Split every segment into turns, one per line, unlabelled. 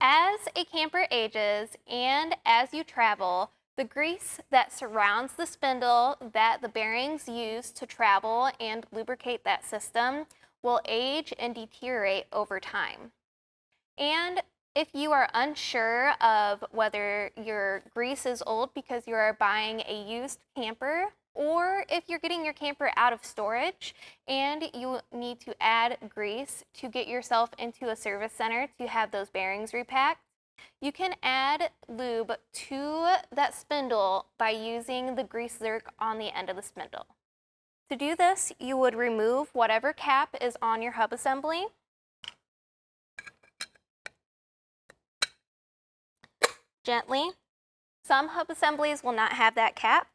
As a camper ages and as you travel, the grease that surrounds the spindle that the bearings use to travel and lubricate that system will age and deteriorate over time. And if you are unsure of whether your grease is old because you are buying a used camper, or if you're getting your camper out of storage and you need to add grease to get yourself into a service center to have those bearings repacked, you can add lube to that spindle by using the grease Zerk on the end of the spindle. To do this, you would remove whatever cap is on your hub assembly. Gently. Some hub assemblies will not have that cap.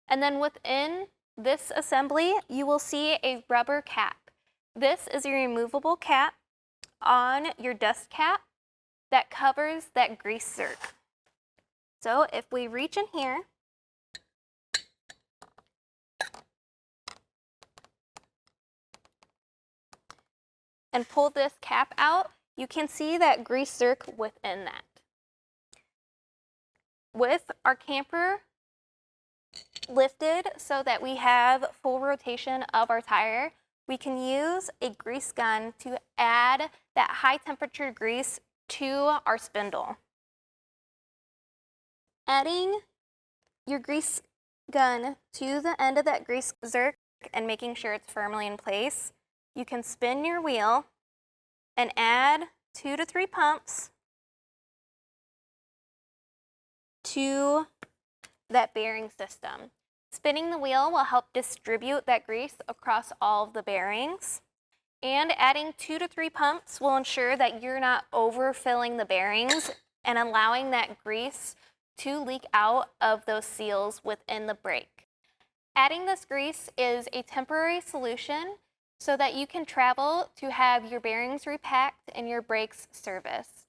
And then within this assembly, you will see a rubber cap. This is a removable cap on your dust cap that covers that grease Zerk. So if we reach in here, and pull this cap out, you can see that grease Zerk within that. With our camper lifted so that we have full rotation of our tire, we can use a grease gun to add that high temperature grease to our spindle. Adding your grease gun to the end of that grease Zerk and making sure it's firmly in place, you can spin your wheel and add 2 to 3 pumps to that bearing system. Spinning the wheel will help distribute that grease across all of the bearings, and adding 2 to 3 pumps will ensure that you're not overfilling the bearings and allowing that grease to leak out of those seals within the brake. Adding this grease is a temporary solution so that you can travel to have your bearings repacked and your brakes serviced.